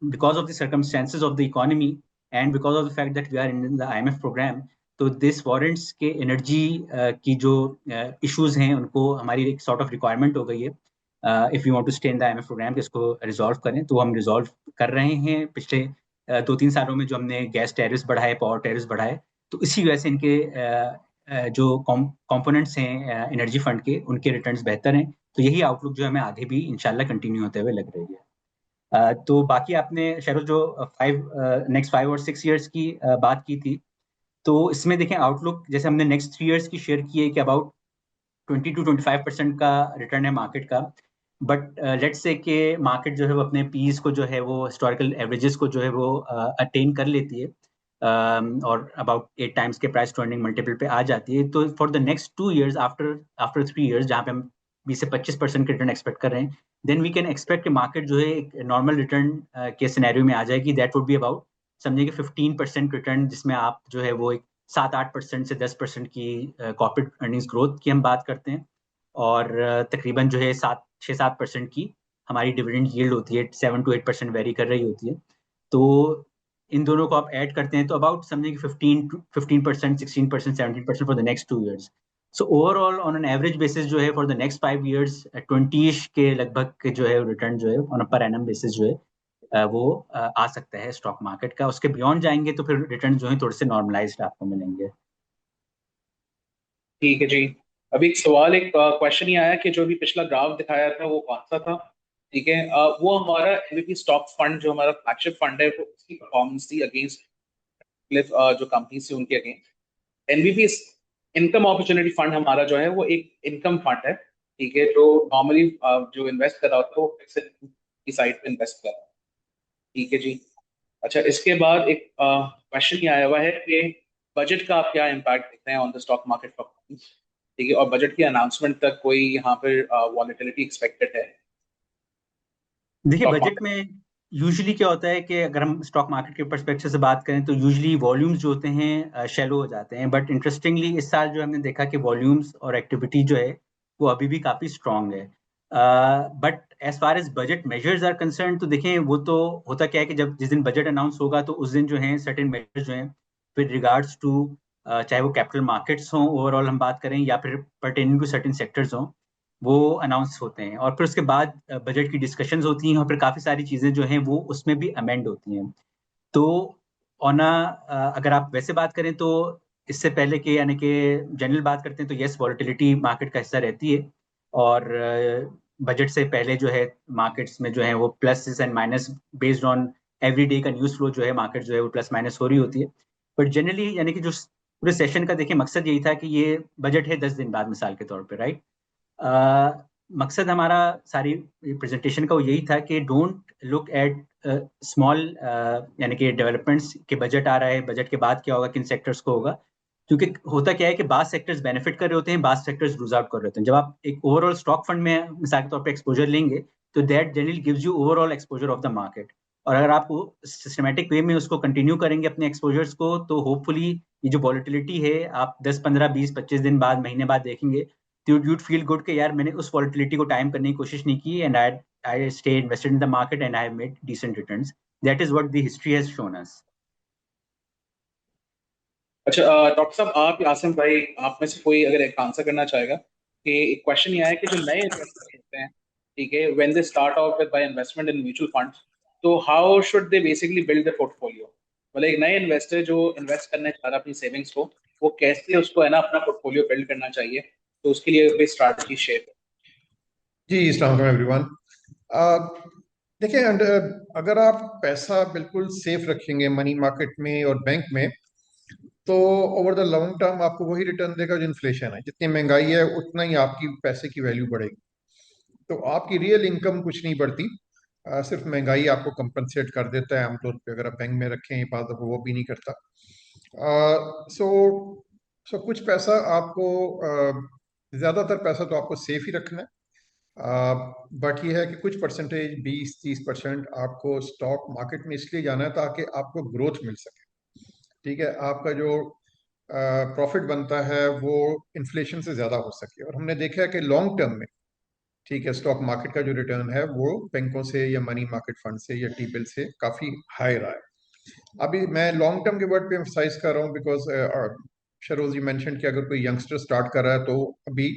because of the circumstances of the economy and because of the fact that we are in the IMF program, तो दिस वारंट्स के एनर्जी की जो इश्यूज हैं उनको हमारी एक सॉर्ट ऑफ रिक्वायरमेंट हो गई है if you want to stay in the IMF program कि इसको रिजॉल्व करें। तो हम रिजॉल्व कर रहे हैं पिछले 2-3 सालों में जो हमने गैस टैरिफ्स बढ़ाए, पावर टैरिफ्स बढ़ाए, तो इसी वजह से इनके जो कंपोनेंट्स हैं एनर्जी फंड के उनके रिटर्न्स बेहतर हैं। तो यही आउटलुक जो हमें आगे भी इंशाल्लाह कंटिन्यू होते हुए लग रही है। तो बाकी आपने शेरोज जो नेक्स्ट 5 और 6 इयर्स की बात की थी, तो इसमें देखें आउटलुक जैसे हमने नेक्स्ट 3 इयर्स की शेयर की है कि अबाउट 20-25% का रिटर्न है मार्केट का। बट लेट्स से कि मार्केट जो है वो अपने पीस को जो है वो हिस्टोरिकल एवरेजेस को जो है वो अटेन कर लेती है और अबाउट 8 टाइम्स के प्राइस टू अर्निंग मल्टीपल पे आ जाती है, तो for the next 2 years after after 3 years जहाँ पे हम 20 से 25% रिटर्न एक्सपेक्ट कर रहे हैं, देन वी कैन एक्सपेक्ट कि मार्केट जो है एक नॉर्मल रिटर्न के सिनेरियो में आ जाएगी। दैट वुड बी अबाउट समझिए कि 15% रिटर्न, जिसमें आप जो है वो एक 7-8% से 10% की कॉर्पोरेट अर्निंग्स ग्रोथ की हम बात करते हैं, और तकरीबन जो है 6-7% की हमारी डिविडेंड यील्ड होती है, 7-8% वेरी कर रही होती है। तो इन दोनों को आप ऐड करते हैं तो अबाउट समझिए कि 15%, 16%, 17% for the next 2 years. So overall on an average basis जो है फॉर द नेक्स्ट 5 इयर्स 20 के लगभग के जो है रिटर्न जो है on a per annum basis जो है वो आ सकता है स्टॉक मार्केट का। उसके बियॉन्ड जाएंगे तो फिर रिटर्न जो है थोड़े से नॉर्मलाइज्ड आपको मिलेंगे। ठीक है जी। अभी एक सवाल, एक क्वेश्चन ही आया कि जो भी पिछला ग्राफ दिखाया था वो कौन सा था। ठीक है, वो हमारा एनवीपी स्टॉक फंड जो हमारा फ्लैगशिप फंड है वो उसकी परफॉर्मेंस थी अगेंस्ट जो कंपनीज थी उनके against. NVP income opportunity fund हमारा जो है वो एक इनकम फंड है। ठीक है, जो नॉर्मली जो इन्वेस्ट कर रहा होता है वो फिक्स की साइड पे इन्वेस्ट कर रहा है। ठीक है जी। अच्छा, इसके बाद एक क्वेश्चन ये आया हुआ है कि बजट का आप क्या इम्पैक्ट देखते हैं on the stock market performance. ठीक है, और बजट की अनाउंसमेंट तक कोई यहाँ पर वॉलेटिलिटी एक्सपेक्टेड है देखिए, स्टॉक बजट मार्केट? में यूजुअली क्या होता है कि अगर हम स्टॉक मार्केट के पर्सपेक्टिव से बात करें तो यूजुअली वॉल्यूम्स जो होते हैं शैलो हो जाते हैं, बट इंटरेस्टिंगली इस साल जो हमने देखा कि वॉल्यूम्स और एक्टिविटी जो है वो अभी भी काफ़ी स्ट्रांग है। But as far as budget measures are concern, तो देखें वो तो होता क्या है कि जब जिस दिन बजट अनाउंस होगा तो उस दिन जो है सर्टेन मेजर्स जो हैं विद रिगार्ड्स टू, चाहे वो कैपिटल मार्केट्स हों ओवरऑल हम बात करें, या फिर पर्टेनिंग टू सर्टेन सेक्टर्स हों, वो अनाउंस होते हैं। और फिर उसके बाद बजट की डिस्कशंस होती हैं और फिर काफ़ी सारी चीज़ें जो हैं वो उसमें भी अमेंड होती हैं। तो ऑन अगर आप वैसे बात करें तो इससे पहले के, यानी कि जनरल बात करते हैं तो यस, वॉलेटिलिटी मार्केट का हिस्सा रहती है। और बजट से पहले जो है मार्केट्स में जो है वो plus and minus based on every day का न्यूज़ फ्लो जो है, मार्केट जो है वो प्लस माइनस हो रही होती है। बट जनरली यानी कि जो पूरे सेशन का देखिए मकसद यही था कि ये बजट है 10 दिन बाद मिसाल के तौर पे, राइट। मकसद हमारा सारी प्रेजेंटेशन का वो यही था कि डोंट लुक एट स्मॉल, यानी कि डेवलपमेंट्स के बजट आ रहा है, बजट के बाद क्या होगा, किन सेक्टर्स को होगा। क्योंकि होता क्या है कि बास सेक्टर्स बेनिफिट कर रहे होते हैं, बास सेक्टर्स लूज आउट कर रहे होते हैं। जब आप एक ओवरऑल स्टॉक फंड में मिसाल के तौर पर एक्सपोजर लेंगे तो that generally gives you overall exposure of the market. और अगर आप सिस्टमेटिक वे में उसको कंटिन्यू करेंगे अपने एक्सपोजर्स को, तो होपफुली ये जो वॉलिटिलिटी है आप 10 15 20 25 दिन बाद, महीने बाद देखेंगे तो you'd feel good कि यार मैंने उस वॉलिटिलिटी को टाइम करने की कोशिश नहीं की, and I stay invested in the market and I have made decent returns. That is what the history has shown us. अच्छा, डॉक्टर साहब, आप या आसिम भाई, आप में से कोई अगर एक आंसर करना चाहेगा कि एक क्वेश्चन ये आया कि जो नए इन्वेस्टर होते हैं, ठीक है, when they start out with buy investment in mutual funds, तो how should they basically build the portfolio? मतलब एक नए इन्वेस्टर जो इन्वेस्ट करने चाह रहा है अपनी सेविंग्स को, वो कैसे उसको है ना अपना पोर्टफोलियो बिल्ड करना चाहिए, तो उसके लिए कोई स्ट्रैटेजी शेयर? जी, अस्सलाम वालेकुम एवरीवन। देखिए, अगर आप पैसा बिल्कुल सेफ रखेंगे मनी मार्केट में और बैंक में, तो ओवर द लॉन्ग टर्म आपको वही रिटर्न देगा जो इन्फ्लेशन है। जितनी महंगाई है उतना ही आपकी पैसे की वैल्यू बढ़ेगी। तो आपकी रियल इनकम कुछ नहीं बढ़ती, सिर्फ महंगाई आपको कंपनसेट कर देता है आमतौर पे। अगर आप बैंक में रखें बात दफा वो भी नहीं करता। सो सो कुछ पैसा आपको, ज़्यादातर पैसा तो आपको सेफ ही रखना है। बट ये है कि कुछ परसेंटेज, 20-30% आपको स्टॉक मार्केट में इसलिए जाना है ताकि आपको ग्रोथ मिल सके। ठीक है, आपका जो प्रॉफिट बनता है वो इन्फ्लेशन से ज़्यादा हो सके। और हमने देखा है कि लॉन्ग टर्म में, ठीक है, स्टॉक मार्केट का जो रिटर्न है वो बैंकों से या मनी मार्केट फंड से या टी बिल से काफ़ी हाई रहा है। अभी मैं लॉन्ग टर्म के वर्ड पे एम्फसाइज कर रहा हूँ बिकॉज शरोज यू मेंशन कि अगर कोई यंगस्टर स्टार्ट कर रहा है तो अभी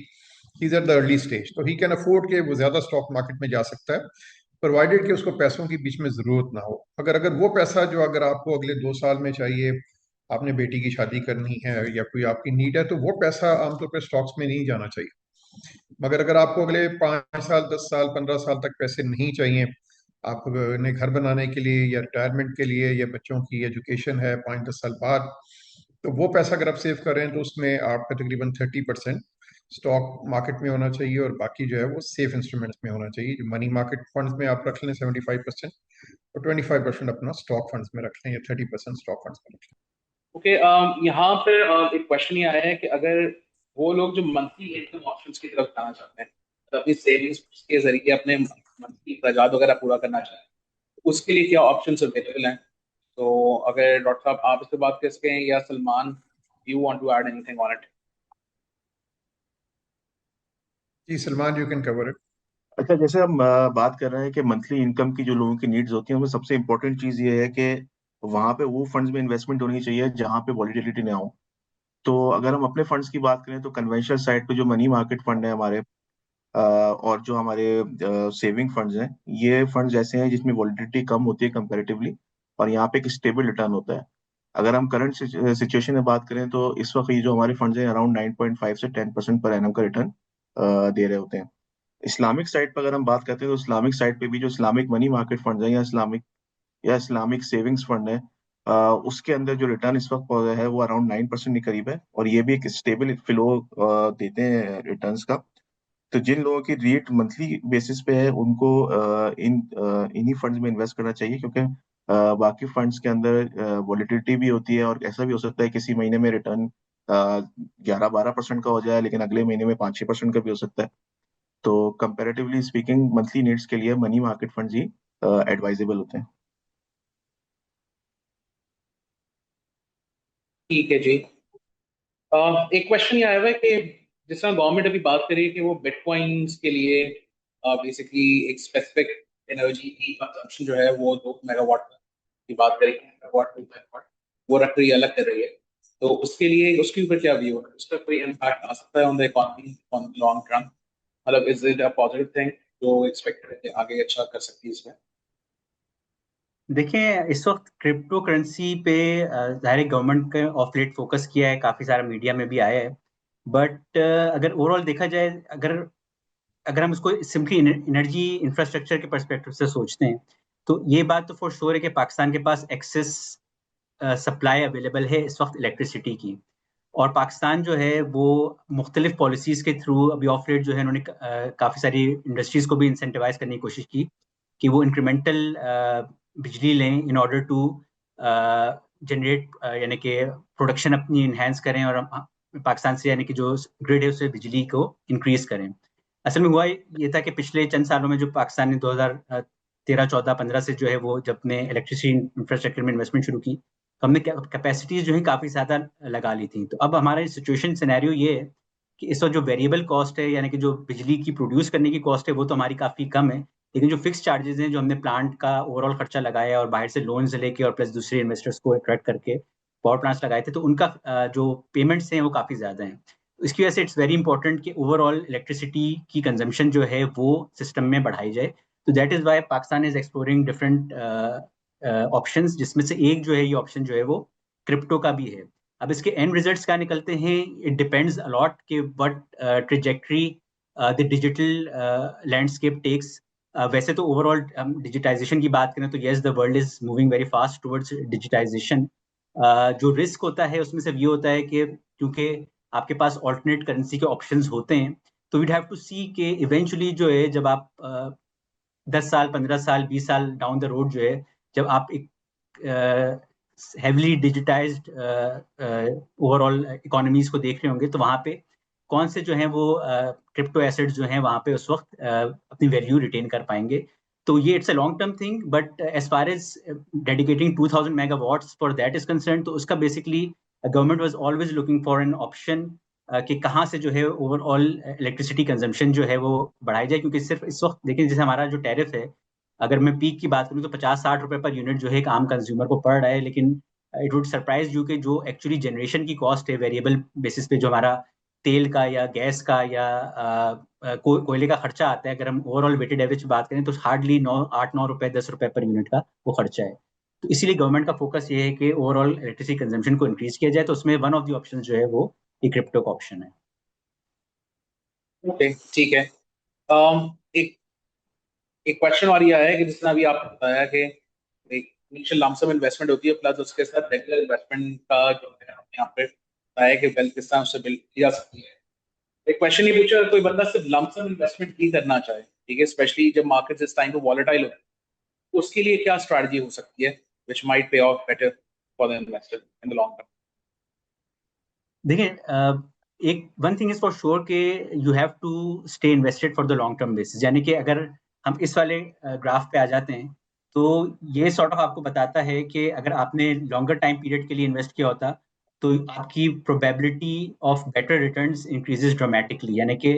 he is at the early stage, तो ही कैन अफोर्ड के वो ज्यादा स्टॉक मार्केट में जा सकता है, प्रोवाइडेड कि उसको पैसों की बीच में जरूरत ना हो। अगर अगर वो पैसा जो अगर आपको अगले 2 साल में चाहिए, आपने बेटी की शादी करनी है या कोई आपकी नीड है, तो वो पैसा आमतौर पर स्टॉक्स में नहीं जाना चाहिए। मगर अगर आपको अगले 5 साल, 10 साल, 15 साल तक पैसे नहीं चाहिए, आपको ने घर बनाने के लिए या रिटायरमेंट के लिए या बच्चों की एजुकेशन है 5-10 साल बाद, तो वो पैसा अगर आप सेव कर रहे हैं तो उसमें आपका तकरीबन 30% स्टॉक मार्केट में होना चाहिए और बाकी जो है वो सेफ इंस्ट्रूमेंट्स में होना चाहिए। जो मनी मार्केट फंड्स में आप रख लें 75%, और 25% अपना स्टॉक फंड्स में रख लें, या 30% स्टॉक फंड्स में रख लें। ओके, यहाँ पर एक क्वेश्चन ये आया है कि अगर वो लोग जो मंथली इनकम ऑप्शंस की तरफ जाना चाहते हैं, तो अपनी सेविंग्स के जरिए अपने मंथली खर्चात वगैरह पूरा करना चाहते हैं, तो उसके लिए क्या ऑप्शंस अवेलेबल हैं? तो अगर डॉक्टर साहब आप इस पर बात कर सकें, या Salman, you want to add anything on it? जी Salman, you can cover it. अच्छा, जैसे हम बात कर रहे हैं कि मंथली इनकम की जो लोगों की नीड्स होती हैं, उसमें सबसे इम्पोर्टेंट चीज़ ये है कि वहाँ पे वो फंड्स में इन्वेस्टमेंट होनी चाहिए जहाँ पे वॉलीटिलिटी ना हो। तो अगर हम अपने फंड्स की बात करें तो कन्वेंशनल साइड पे जो मनी मार्केट फंड है हमारे, और जो हमारे सेविंग फंड्स हैं, ये फंड्स ऐसे हैं जिसमें वॉलीटिलिटी कम होती है कंपैरेटिवली, और यहाँ पे एक स्टेबल रिटर्न होता है। अगर हम करंट सिचुएशन में बात करें तो इस वक्त ये जो हमारे फंड्स हैं अराउंड 9.5 से 10% पर एनम का रिटर्न दे रहे होते हैं। इस्लामिक साइड पर अगर हम बात करते हैं तो इस्लामिक साइड पे भी जो इस्लामिक मनी मार्केट फंड है या इस्लामिक सेविंग्स फंड है, उसके अंदर जो रिटर्न इस वक्त है वो अराउंड 9% के करीब है, और ये भी एक स्टेबल फ्लो देते हैं रिटर्न्स का। तो जिन लोगों की रेट मंथली बेसिस पे है उनको इन्हीं फंड्स में इन्वेस्ट करना चाहिए, क्योंकि बाकी फंड्स के अंदर वॉलेटिलिटी भी होती है और ऐसा भी हो सकता है किसी महीने में रिटर्न 11-12% का हो जाए, लेकिन अगले महीने में 5-6% का भी हो सकता है। तो कंपैरेटिवली स्पीकिंग मंथली नीड्स के लिए मनी मार्केट फंड्स ही एडवाइजेबल होते हैं। ठीक है जी। एक क्वेश्चन ये आया हुआ है कि जिस तरह गवर्नमेंट अभी बात कर रही है कि वो बिटकॉइंस के लिए बेसिकली एक स्पेसिफिक एनर्जी की कंजम्पशन जो है वो 2 मेगावाट की बात करें, मेगावाट 2 मेगावाट वो रख रही है, अलग कर रही है। तो उसके लिए उसके ऊपर क्या व्यू है, उसका कोई इम्पैक्ट आ सकता है on the economy on long term? मतलब is it a positive thing जो एक्सपेक्टेड है कि आगे अच्छा कर सकती है इसमें? देखिए, इस वक्त क्रिप्टो करेंसी पे जाहिर गवर्नमेंट का ऑफ लेट फोकस किया है, काफ़ी सारा मीडिया में भी आया है। बट अगर ओवरऑल देखा जाए, अगर अगर हम इसको सिंपली एनर्जी इंफ्रास्ट्रक्चर के पर्सपेक्टिव से सोचते हैं, तो ये बात तो फॉर श्योर है कि पाकिस्तान के पास एक्सेस सप्लाई अवेलेबल है इस वक्त इलेक्ट्रिसिटी की। और पाकिस्तान जो है वो मुख्तलिफ पॉलिसीज़ के थ्रू अभी ऑफ रेट जो है उन्होंने काफ़ी सारी इंडस्ट्रीज़ को भी इंसेंटिवाइज करने की कोशिश की कि वो इंक्रीमेंटल बिजली लें इन ऑर्डर टू जनरेट, यानी कि प्रोडक्शन अपनी इन्हेंस करें और पाकिस्तान से यानी कि जो ग्रिड है उससे बिजली को इंक्रीज करें। असल में हुआ ये था कि पिछले चंद सालों में जो पाकिस्तान ने 2013, 14, 15 से जो है वो जब ने इलेक्ट्रिसिटी इंफ्रास्ट्रक्चर में इन्वेस्टमेंट शुरू की, तो हमने कैपेसिटीज जो है काफ़ी ज़्यादा लगा ली थी। तो अब हमारा सिचुएशन सिनेरियो ये है कि इस वक्त जो वेरिएबल कॉस्ट है, यानी कि जो बिजली की प्रोड्यूस करने की कॉस्ट है, वो तो हमारी काफ़ी कम है। लेकिन जो फिक्स चार्जेस हैं, जो हमने प्लांट का ओवरऑल खर्चा लगाया और बाहर से लोन्स लेके और प्लस दूसरे इन्वेस्टर्स को अट्रैक्ट करके पावर प्लांट्स लगाए थे, तो उनका जो पेमेंट्स हैं वो काफ़ी ज़्यादा हैं। तो इसकी वजह से इट्स वेरी इंपॉर्टेंट कि ओवरऑल इलेक्ट्रिसिटी की कंजम्पशन जो है वो सिस्टम में बढ़ाई जाए। तो that is why Pakistan is exploring different options, जिसमें से एक जो है ये ऑप्शन जो है वो क्रिप्टो का भी है। अब इसके एंड रिजल्ट्स क्या निकलते हैं, इट डिपेंड्स अलॉट कि what trajectory the digital landscape takes. वैसे तो ओवरऑल हम डिजिटाइजेशन की बात करें तो yes, the world is moving very fast towards digitization. जो रिस्क होता है उसमें से ये होता है कि क्योंकि आपके पास ऑल्टरनेट करेंसी के ऑप्शंस होते हैं, तो वीड हैव टू सी कि इवेंचुअली जो है जब आप 10 साल, 15 साल, 20 साल डाउन द रोड जो है, जब आप एक हेवली डिजिटाइज्ड ओवरऑल इकोनॉमीज को देख रहे होंगे, तो वहाँ पे कौन से जो हैं वो क्रिप्टो एसेट्स जो हैं वहाँ पे उस वक्त अपनी वैल्यू रिटेन कर पाएंगे। तो ये it's a long term thing, but as far as dedicating 2000 megawatts for that is concern, तो उसका basically government was always looking for an option कि कहाँ से जो है ओवरऑल इलेक्ट्रिसिटी कंजम्पशन जो है वो बढ़ाई जाए। क्योंकि सिर्फ इस वक्त देखें, जैसे हमारा जो टैरिफ है, अगर मैं पीक की बात करूँ तो 50-60 रुपए पर यूनिट जो है एक आम कंज्यूमर को पड़ रहा है। लेकिन इट वुड सरप्राइज यू कि जो एक्चुअली जनरेशन की कॉस्ट है वेरिएबल बेसिस पे, जो हमारा तेल का या गैस का या कोयले का खर्चा आता है, अगर हम ओवरऑल वेटेड एवरेज बात करें तो हार्डली 8-9 रुपए, 10 रुपए पर यूनिट का वो खर्चा है। तो इसीलिए गवर्नमेंट का फोकस ये है कि ओवरऑल इलेक्ट्रिसिटी कंजम्पशन को इंक्रीज किया जाए। तो उसमें वन ऑफ द ऑप्शन जो है वो ये क्रिप्टो का ऑप्शन है। ओके, ठीक है। एक एक क्वेश्चन और ये आया है कि जिसने अभी आपने बताया कि एक इनिशियल लमसम इन्वेस्टमेंट होती है, प्लस उसके साथ रेगुलर इन्वेस्टमेंट का जो है हमने यहाँ पे बताया कि वेल्थ किस तरह उससे बिल्ड की जा सकती है। एक क्वेश्चन ये पूछा, कोई बंदा सिर्फ लमसम इन्वेस्टमेंट ही करना चाहे, ठीक है, स्पेशली जब मार्केट इस टाइम पे वॉलेटाइल हो, तो उसके लिए क्या स्ट्रैटेजी हो सकती है which might pay off better for the investor in the long term? देखिए, एक one thing is for sure कि you have to stay invested for the long term basis. यानी कि अगर हम इस वाले ग्राफ पे आ जाते हैं, तो ये सॉर्ट ऑफ आपको बताता है कि अगर आपने लॉन्गर टाइम पीरियड के लिए इन्वेस्ट किया होता, तो आपकी probability of better returns increases dramatically. यानी कि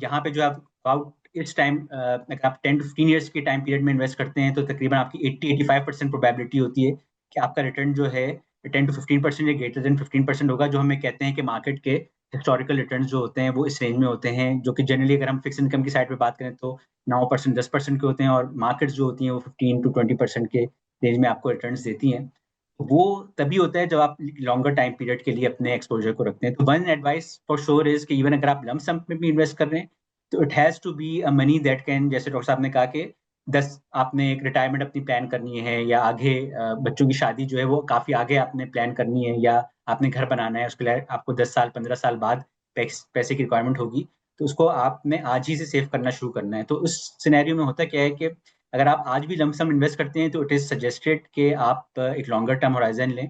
यहाँ पे जो आप अबाउट इस टाइम, अगर आप 10 to 15 ईयर्स के टाइम पीरियड में इन्वेस्ट करते हैं, तो तकरीबन आपकी 80-85% प्रोबेबिलिटी होती है कि आपका रिटर्न जो है 10 to 15% या ग्रेटर देन 15% होगा। जो हमें कहते हैं कि मार्केट के हिस्टोरिकल रिटर्न्स जो होते हैं वो इस रेंज में होते हैं, जो कि जनरली अगर हम फिक्स इनकम की साइड पे बात करें तो 9%, 10% के होते हैं, और मार्केट्स जो होती हैं वो 15 to 20% के रेंज में आपको रिटर्न्स देती हैं। वो तभी होता है जब आप लॉन्गर टाइम पीरियड के लिए अपने एक्सपोजर को रखते हैं। तो one advice for sure is कि इवन अगर आप लम सम में भी इन्वेस्ट कर रहे हैं, तो it has to be a money that can, जैसे डॉक्टर साहब ने कहा कि 10 आपने एक रिटायरमेंट अपनी प्लान करनी है, या आगे बच्चों की शादी जो है वो काफी आगे आपने प्लान करनी है, या आपने घर बनाना है, उसके लिए आपको 10 साल, 15 साल बाद पैसे की रिक्वायरमेंट होगी, तो उसको आपने आज ही से सेव करना शुरू करना है। तो उस सिनेरियो में होता क्या है कि अगर आप आज भी लमसम इन्वेस्ट करते हैं, तो इट इज सजेस्टेड कि आप एक लॉन्गर टर्म होराइजन लें।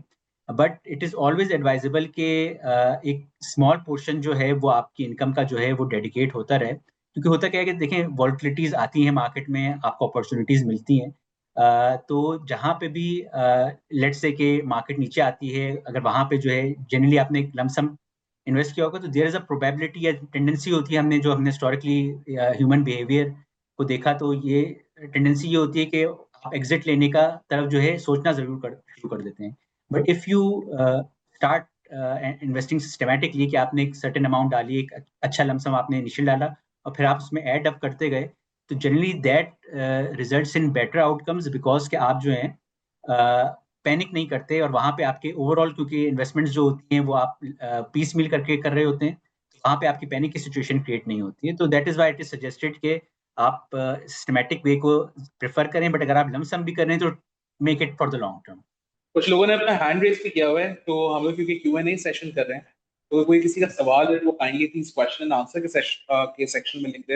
But it is always advisable कि एक स्मॉल पोर्शन जो है वो आपकी इनकम का जो है वो डेडिकेट होता रहे, क्योंकि होता क्या है कि देखें वॉलेटिलिटीज़ आती हैं मार्केट में, आपको अपॉर्चुनिटीज़ मिलती हैं, तो जहाँ पे भी लेट्स से कि मार्केट नीचे आती है, अगर वहाँ पे जो है जनरली आपने एक लमसम इन्वेस्ट किया होगा तो देयर इज़ अ प्रोबेबिलिटी या टेंडेंसी होती है, हमने हिस्टोरिकली ह्यूमन बिहेवियर को देखा तो ये टेंडेंसी ये होती है कि आप एग्जिट लेने का तरफ जो है सोचना शुरू कर देते हैं। But if you start investing systematically कि आपने एक सर्टेन अमाउंट डाली, एक अच्छा लमसम आपने इनिशियल डाला और फिर आप उसमें ऐड अप करते गए, तो generally that results in better outcomes, because कि आप जो हैं पैनिक नहीं करते और वहाँ पे आपके ओवरऑल, क्योंकि इन्वेस्टमेंट्स जो होती हैं वो आप पीस मिल करके कर रहे होते हैं, तो वहाँ पे आपकी पैनिक की सिचुएशन क्रिएट नहीं होती है। तो that is why it is suggested कि आप सिस्टमैटिक वे को प्रेफर करें, बट अगर आप लमसम भी कर रहे हैं तो make it for the long term. कुछ लोगों ने अपना हैंड रेज भी किया हुआ है, तो हम लोग क्योंकि Q&A सेशन कर रहे हैं, तो कोई किसी का सवाल है तो वो kindly please question and answer के सेक्शन में लिख दे,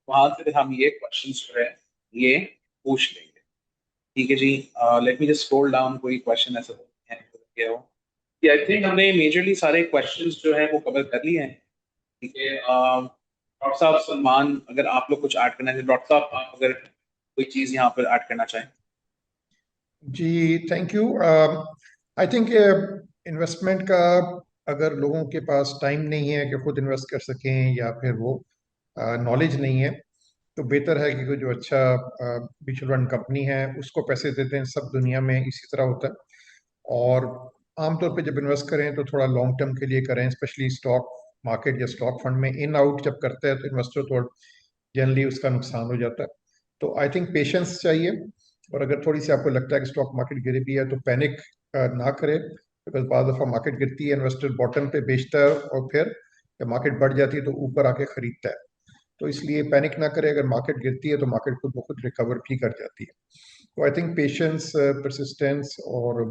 वहां से हम ये क्वेश्चंस जो है ये पूछ लेंगे। ठीक है जी, let me just scroll down, कोई क्वेश्चन ऐसा है क्या हो कि आई थिंक हमने मेजरली सारे क्वेश्चंस जो है वो कवर कर लिए हैं। ठीक है, डॉक्टर साहब सलमान, अगर आप लोग कुछ ऐड करना है, डॉक्टर साहब आप अगर कोई चीज यहाँ पर ऐड करना चाहें। जी thank you. I think investment का अगर लोगों के पास टाइम नहीं है कि खुद इन्वेस्ट कर सकें या फिर वो नॉलेज नहीं है, तो बेहतर है कि कोई जो अच्छा म्यूचुअल फंड कंपनी है उसको पैसे देते हैं। सब दुनिया में इसी तरह होता है। और आमतौर पे जब इन्वेस्ट करें तो थोड़ा लॉन्ग टर्म के लिए करें, स्पेशली स्टॉक मार्केट या स्टॉक फंड में इन आउट जब करते हैं तो इन्वेस्टर तो जनरली उसका नुकसान हो जाता है। तो आई थिंक पेशेंस चाहिए। और अगर थोड़ी सी आपको लगता है कि स्टॉक मार्केट गिरी भी है तो पैनिक ना करें, बिकॉज बाद दफा मार्केट गिरती है, इन्वेस्टर बॉटम पे बेचता है और फिर जब मार्केट बढ़ जाती है तो ऊपर आके खरीदता है। तो इसलिए पैनिक ना करें। अगर मार्केट गिरती है तो मार्केट खुद ब खुद रिकवर भी कर जाती है। तो आई थिंक पेशेंस, परसिस्टेंस और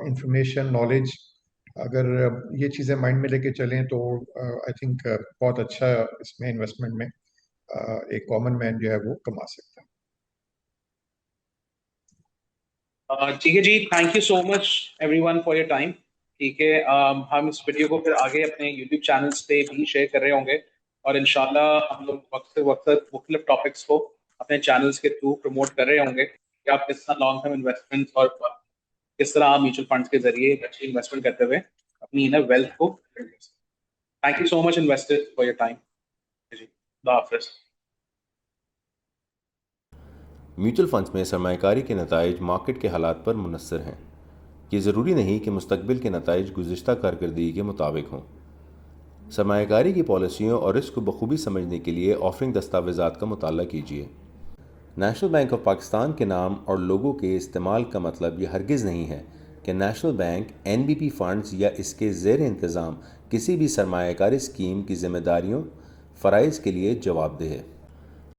इंफॉर्मेशन, नॉलेज, अगर ये चीज़ें माइंड में लेके चलें तो आई थिंक बहुत अच्छा इसमें इन्वेस्टमेंट में एक कॉमन मैन जो है वो कमा सकता है। ठीक है जी, thank you so much everyone for your time. ठीक है, हम इस वीडियो को फिर आगे अपने यूट्यूब चैनल्स पे भी शेयर कर रहे होंगे, और इंशाल्लाह हम लोग वक्त से वक्त मुख्तलिफ टॉपिक्स को अपने चैनल्स के थ्रू प्रमोट कर रहे होंगे कि आप किस तरह लॉन्ग टर्म इन्वेस्टमेंट और किस तरह आप म्यूचुअल फंड्स के जरिए अच्छी इन्वेस्टमेंट करते हुए अपनी इनर वेल्थ को। Thank you so much investors for your time जी, अल्लाह हाफिज़। म्यूचुअल फंड्स में सरमायाकारी के नताइज मार्केट के हालात पर मुनहसर हैं। ये ज़रूरी नहीं कि मुस्तकबिल के नताइज गुज़िश्ता कारकर्दगी के मुताबिक हों। सरमायाकारी की पॉलिसियों और रिस्क को बखूबी समझने के लिए ऑफरिंग दस्तावेज़ात का मुताला कीजिए। नेशनल बैंक ऑफ पाकिस्तान के नाम और लोगों के इस्तेमाल का मतलब ये हरगिज़ नहीं है कि नेशनल बैंक NBP फंड्स या इसके ज़ेर इंतज़ाम किसी भी सरमायाकारी स्कीम की ज़िम्मेदारियों फ़राइज़ के लिए जवाबदेह है।